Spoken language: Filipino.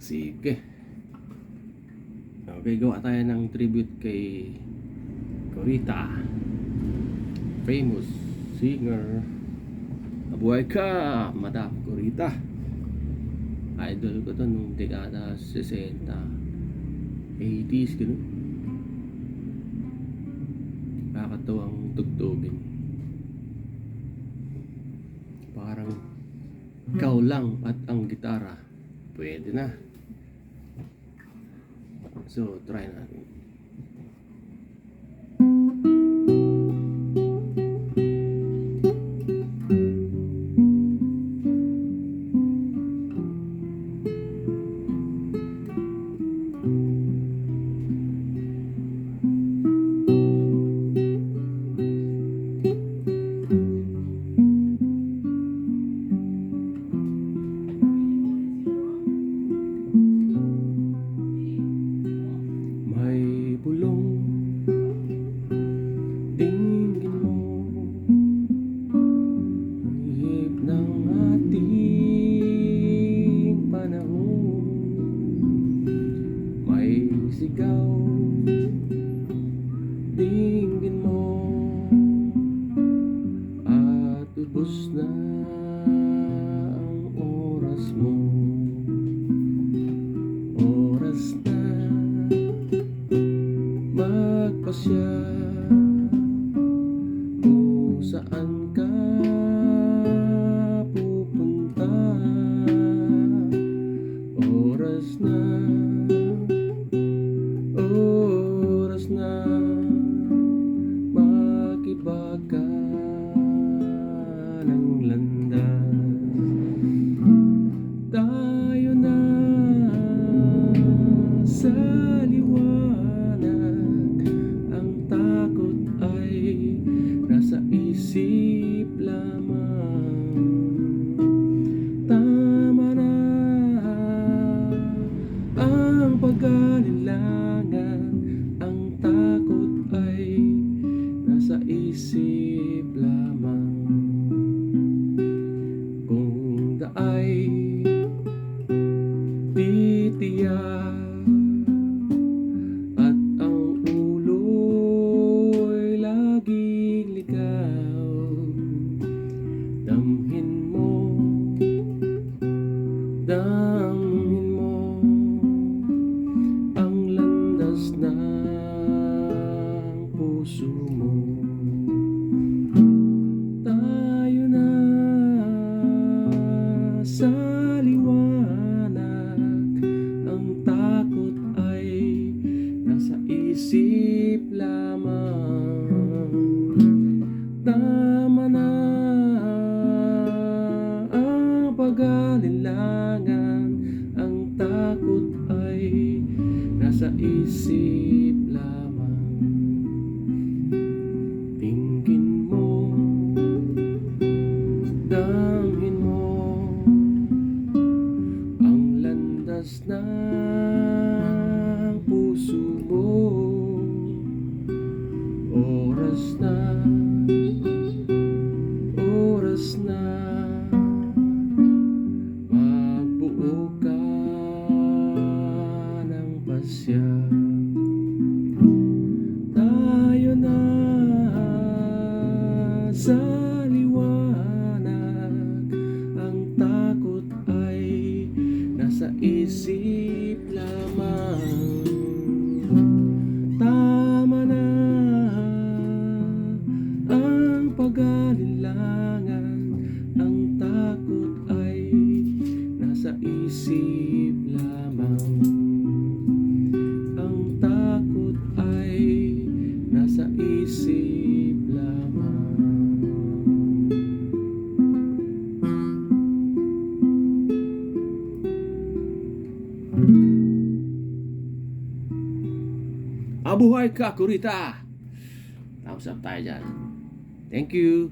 Sige. Okay, gawa tayo ng tribute kay Corita, famous singer. Mabuhay ka, Madam Corita. Idol ko to nung dekada 60, 80s, gano'n. Nakakatuwang tugtugin. Parang ikaw lang at ang gitara. Pwede na. So, try natin. May bulong tingin mo, ihip ng ating panahon. May sigaw tingin mo, at ubos na ang oras mo. Oras na magpasya kung saan ka pupunta. Oras na makiba ka ng landas. Tayo na sa liwanag, ang takot ay nasa isip lamang. Tama na ang pag-alinlangan, ang takot ay nasa isip lamang. Kung daay titiyak at ang ulo'y laging ligaw, damhin mo ang landas ng puso mo. Tayo na sa liwanag, ang takot ay nasa isip lamang. Tama na ang pag-alinlangan, ang takot ay nasa isip lamang. Tingin mo, damhin mo ang landas ng puso mo. Oras na magbuo ka ng pasya. Tayo na sa liwanag, ang takot ay nasa isip lamang. Tama na ang pag-alinlangan, ang takot ay nasa isip lamang. Ang takot ay nasa isip lamang. Mabuhay ka, Corita! Thumbs up tayo dyan. Thank you.